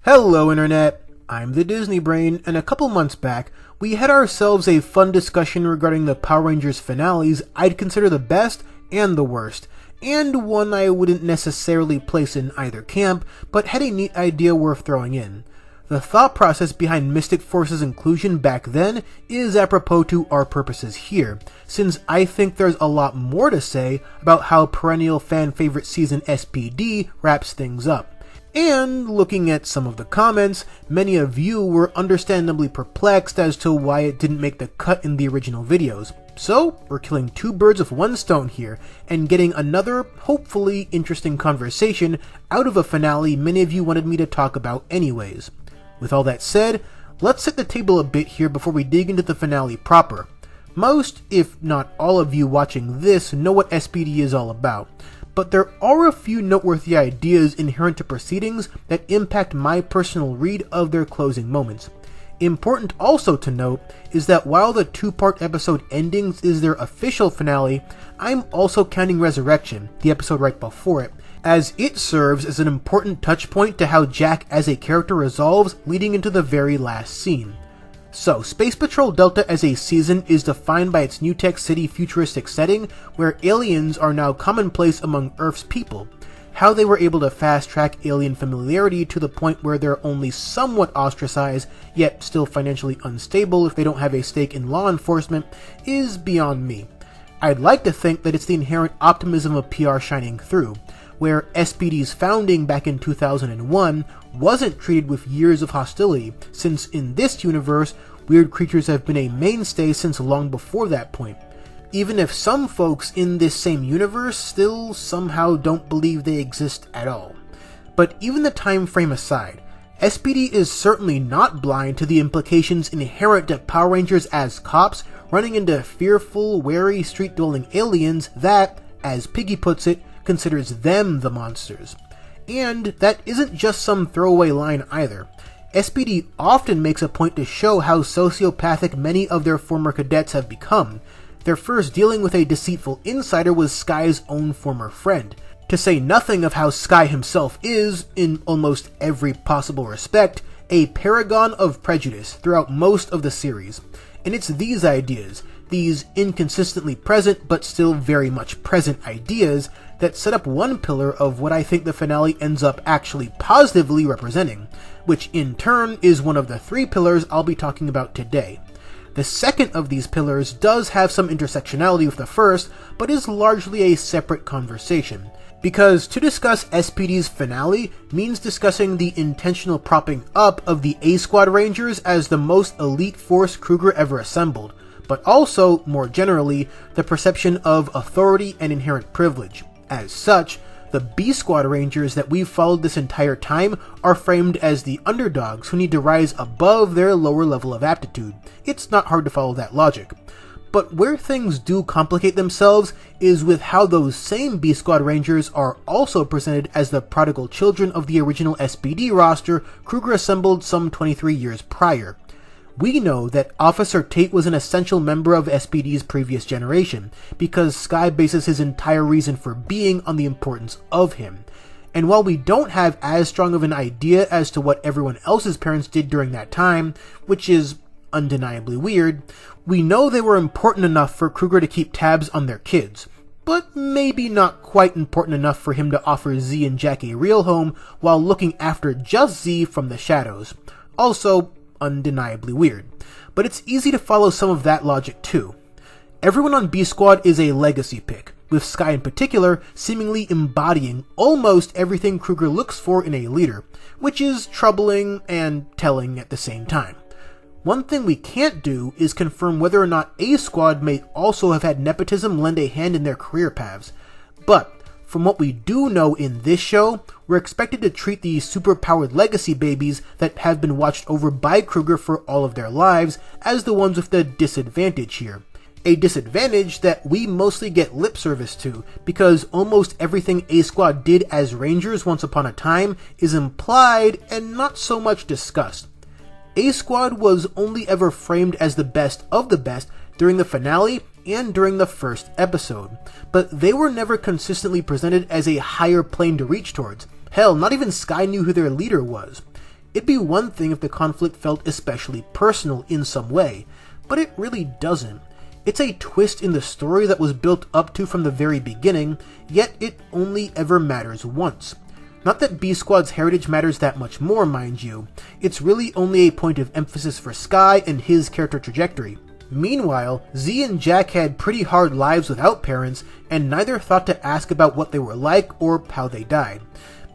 Hello Internet, I'm the Disney Brain, and a couple months back, we had ourselves a fun discussion regarding the Power Rangers finales I'd consider the best and the worst, and one I wouldn't necessarily place in either camp, but had a neat idea worth throwing in. The thought process behind Mystic Force's inclusion back then is apropos to our purposes here, since I think there's a lot more to say about how perennial fan favorite season S.P.D wraps things up. And looking at some of the comments, many of you were understandably perplexed as to why it didn't make the cut in the original videos. So, we're killing two birds with one stone here, and getting another, hopefully interesting conversation out of a finale many of you wanted me to talk about anyways. With all that said, let's set the table a bit here before we dig into the finale proper. Most, if not all of you watching this know what S.P.D is all about, but there are a few noteworthy ideas inherent to proceedings that impact my personal read of their closing moments. Important also to note is that while the two-part episode endings is their official finale, I'm also counting Resurrection, the episode right before it, as it serves as an important touchpoint to how Jack as a character resolves leading into the very last scene. So, Space Patrol Delta as a season is defined by its New Tech City futuristic setting, where aliens are now commonplace among Earth's people. How they were able to fast-track alien familiarity to the point where they're only somewhat ostracized, yet still financially unstable if they don't have a stake in law enforcement, is beyond me. I'd like to think that it's the inherent optimism of PR shining through, where S.P.D's founding back in 2001 wasn't treated with years of hostility, since in this universe, weird creatures have been a mainstay since long before that point. Even if some folks in this same universe still somehow don't believe they exist at all. But even the time frame aside, S.P.D is certainly not blind to the implications inherent to Power Rangers as cops running into fearful, wary, street-dwelling aliens that, as Piggy puts it, considers them the monsters. And that isn't just some throwaway line either. S.P.D often makes a point to show how sociopathic many of their former cadets have become. Their first dealing with a deceitful insider was Sky's own former friend, to say nothing of how Sky himself is, in almost every possible respect, a paragon of prejudice throughout most of the series. And it's these ideas, these inconsistently present but still very much present ideas, that set up one pillar of what I think the finale ends up actually positively representing, which in turn is one of the three pillars I'll be talking about today. The second of these pillars does have some intersectionality with the first, but is largely a separate conversation, because to discuss S.P.D's finale means discussing the intentional propping up of the A-Squad Rangers as the most elite force Kruger ever assembled, but also, more generally, the perception of authority and inherent privilege. As such, the B-Squad Rangers that we've followed this entire time are framed as the underdogs who need to rise above their lower level of aptitude. It's not hard to follow that logic. But where things do complicate themselves is with how those same B-Squad Rangers are also presented as the prodigal children of the original S.P.D roster Kruger assembled some 23 years prior. We know that Officer Tate was an essential member of S.P.D's previous generation, because Sky bases his entire reason for being on the importance of him. And while we don't have as strong of an idea as to what everyone else's parents did during that time, which is undeniably weird, we know they were important enough for Kruger to keep tabs on their kids, but maybe not quite important enough for him to offer Z and Jack a real home while looking after just Z from the shadows. Also, undeniably weird. But it's easy to follow some of that logic too. Everyone on B-Squad is a legacy pick, with Sky in particular seemingly embodying almost everything Kruger looks for in a leader, which is troubling and telling at the same time. One thing we can't do is confirm whether or not A-Squad may also have had nepotism lend a hand in their career paths, but from what we do know in this show, we're expected to treat these super-powered legacy babies that have been watched over by Kruger for all of their lives as the ones with the disadvantage here. A disadvantage that we mostly get lip service to, because almost everything A-Squad did as Rangers once upon a time is implied and not so much discussed. A-Squad was only ever framed as the best of the best during the finale and during the first episode, but they were never consistently presented as a higher plane to reach towards. Hell, not even Sky knew who their leader was. It'd be one thing if the conflict felt especially personal in some way, but it really doesn't. It's a twist in the story that was built up to from the very beginning, yet it only ever matters once. Not that B Squad's heritage matters that much more, mind you. It's really only a point of emphasis for Sky and his character trajectory. Meanwhile, Z and Jack had pretty hard lives without parents, and neither thought to ask about what they were like or how they died.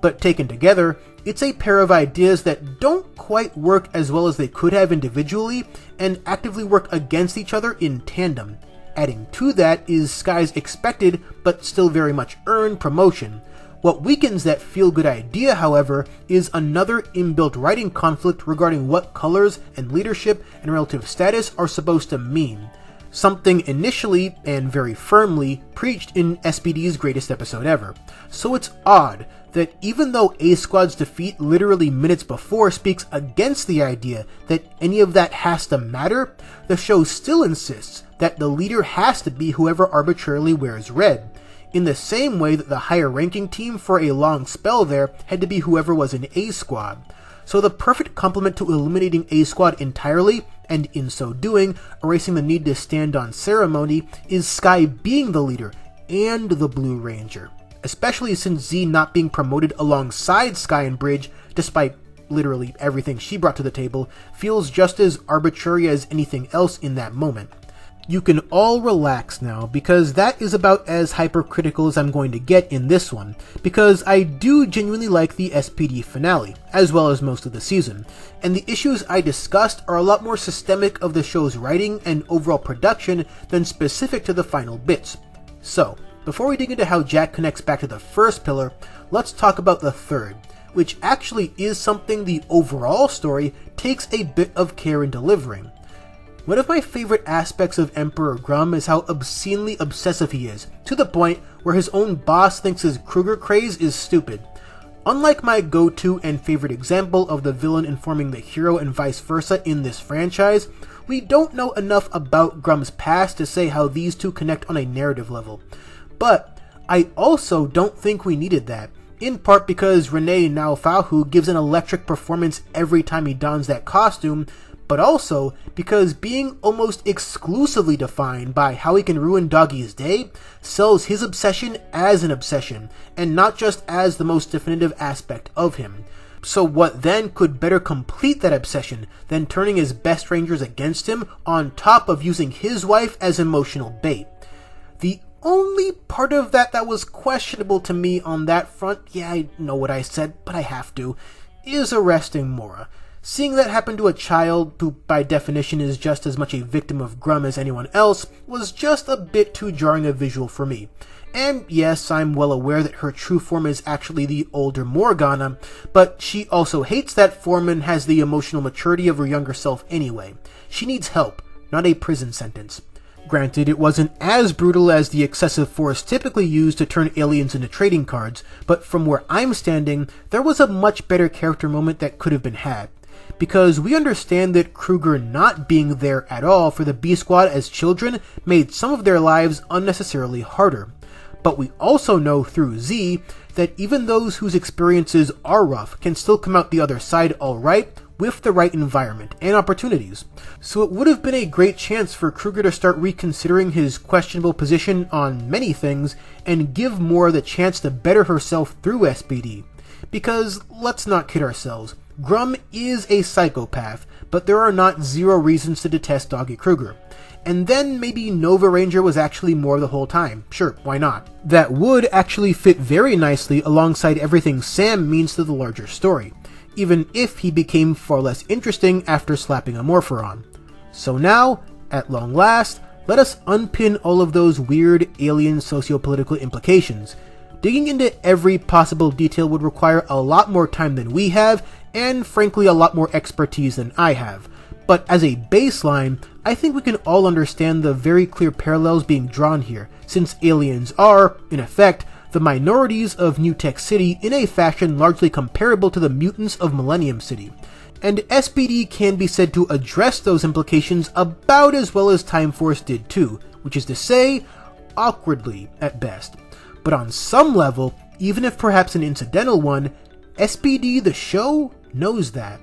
But taken together, it's a pair of ideas that don't quite work as well as they could have individually, and actively work against each other in tandem. Adding to that is Sky's expected, but still very much earned, promotion. What weakens that feel-good idea, however, is another inbuilt writing conflict regarding what colors and leadership and relative status are supposed to mean. Something initially, and very firmly, preached in S.P.D's greatest episode ever. So it's odd that even though A Squad's defeat literally minutes before speaks against the idea that any of that has to matter, the show still insists that the leader has to be whoever arbitrarily wears red, in the same way that the higher ranking team for a long spell there had to be whoever was in A Squad. So the perfect complement to eliminating A Squad entirely, and in so doing, erasing the need to stand on ceremony, is Sky being the leader and the Blue Ranger. Especially since Z not being promoted alongside Sky and Bridge, despite literally everything she brought to the table, feels just as arbitrary as anything else in that moment. You can all relax now, because that is about as hypercritical as I'm going to get in this one, because I do genuinely like the S.P.D. finale, as well as most of the season, and the issues I discussed are a lot more systemic of the show's writing and overall production than specific to the final bits. So, before we dig into how Jack connects back to the first pillar, let's talk about the third, which actually is something the overall story takes a bit of care in delivering. One of my favorite aspects of Emperor Grum is how obscenely obsessive he is, to the point where his own boss thinks his Kruger craze is stupid. Unlike my go-to and favorite example of the villain informing the hero and vice versa in this franchise, we don't know enough about Grum's past to say how these two connect on a narrative level. But I also don't think we needed that, in part because Rene Naofahu gives an electric performance every time he dons that costume, but also because being almost exclusively defined by how he can ruin Doggy's day sells his obsession as an obsession, and not just as the most definitive aspect of him. So what then could better complete that obsession than turning his best rangers against him, on top of using his wife as emotional bait? The only part of that was questionable to me on that front, yeah, I know what I said, but I have to, is arresting Mora. Seeing that happen to a child, who by definition is just as much a victim of Grum as anyone else, was just a bit too jarring a visual for me. And yes, I'm well aware that her true form is actually the older Morgana, but she also hates that form and has the emotional maturity of her younger self anyway. She needs help, not a prison sentence. Granted, it wasn't as brutal as the excessive force typically used to turn aliens into trading cards, but from where I'm standing, there was a much better character moment that could have been had. Because we understand that Kruger not being there at all for the B Squad as children made some of their lives unnecessarily harder. But we also know through Z that even those whose experiences are rough can still come out the other side alright with the right environment and opportunities. So it would have been a great chance for Kruger to start reconsidering his questionable position on many things and give Mora the chance to better herself through S.P.D. Because, let's not kid ourselves, Grum is a psychopath, but there are not zero reasons to detest Doggy Kruger. And then maybe Nova Ranger was actually Mora the whole time. Sure, why not? That would actually fit very nicely alongside everything Sam means to the larger story, even if he became far less interesting after slapping a morpher on. So now, at long last, let us unpin all of those weird alien socio-political implications. Digging into every possible detail would require a lot more time than we have, and frankly a lot more expertise than I have. But as a baseline, I think we can all understand the very clear parallels being drawn here, since aliens are, in effect, the minorities of New Tech City in a fashion largely comparable to the mutants of Millennium City. And S.P.D. can be said to address those implications about as well as Time Force did too, which is to say, awkwardly at best. But on some level, even if perhaps an incidental one, S.P.D. the show knows that.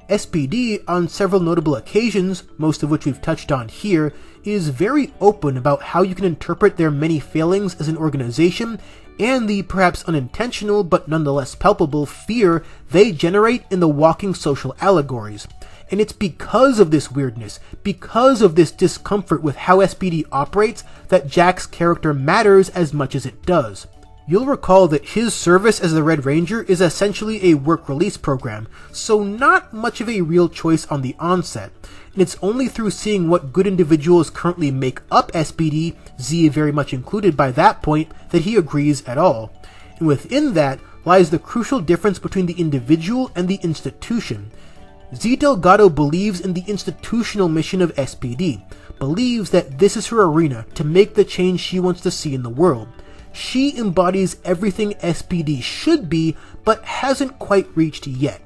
S.P.D, on several notable occasions, most of which we've touched on here, is very open about how you can interpret their many failings as an organization and the perhaps unintentional but nonetheless palpable fear they generate in the walking social allegories. And it's because of this weirdness, because of this discomfort with how S.P.D operates, that Jack's character matters as much as it does. You'll recall that his service as the Red Ranger is essentially a work-release program, so not much of a real choice on the onset, and it's only through seeing what good individuals currently make up S.P.D, Z very much included by that point, that he agrees at all. And within that lies the crucial difference between the individual and the institution. Z Delgado believes in the institutional mission of S.P.D, believes that this is her arena to make the change she wants to see in the world. She embodies everything S.P.D should be, but hasn't quite reached yet.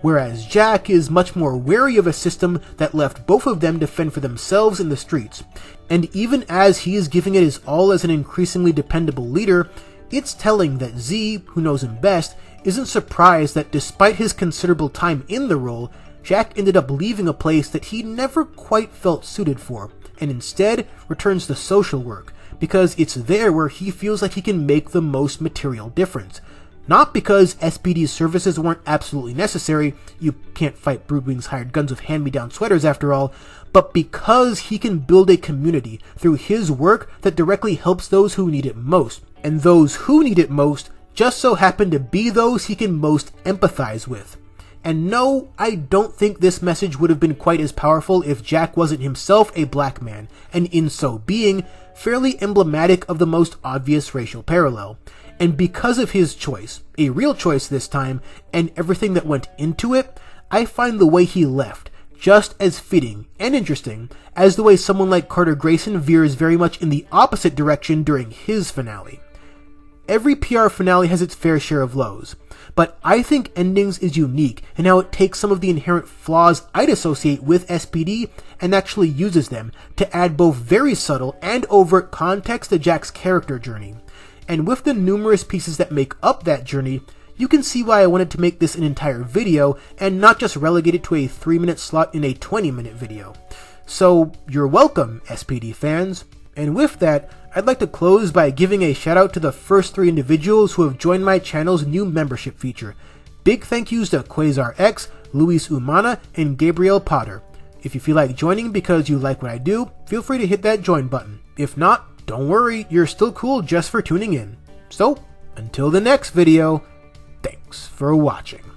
Whereas Jack is much more wary of a system that left both of them to fend for themselves in the streets. And even as he is giving it his all as an increasingly dependable leader, it's telling that Z, who knows him best, isn't surprised that despite his considerable time in the role, Jack ended up leaving a place that he never quite felt suited for, and instead returns to social work, because it's there where he feels like he can make the most material difference. Not because S.P.D's services weren't absolutely necessary, you can't fight Broodwing's hired guns with hand-me-down sweaters after all, but because he can build a community through his work that directly helps those who need it most. And those who need it most just so happen to be those he can most empathize with. And no, I don't think this message would have been quite as powerful if Jack wasn't himself a black man, and in so being, fairly emblematic of the most obvious racial parallel. And because of his choice, a real choice this time, and everything that went into it, I find the way he left just as fitting and interesting as the way someone like Carter Grayson veers very much in the opposite direction during his finale. Every PR finale has its fair share of lows, but I think Endings is unique in how it takes some of the inherent flaws I'd associate with S.P.D and actually uses them to add both very subtle and overt context to Jack's character journey. And with the numerous pieces that make up that journey, you can see why I wanted to make this an entire video and not just relegate it to a 3-minute slot in a 20-minute video. So you're welcome, S.P.D fans. And with that, I'd like to close by giving a shout out to the first 3 individuals who have joined my channel's new membership feature. Big thank yous to Quasar X, Luis Umana, and Gabriel Potter. If you feel like joining because you like what I do, feel free to hit that join button. If not, don't worry, you're still cool just for tuning in. So, until the next video, thanks for watching.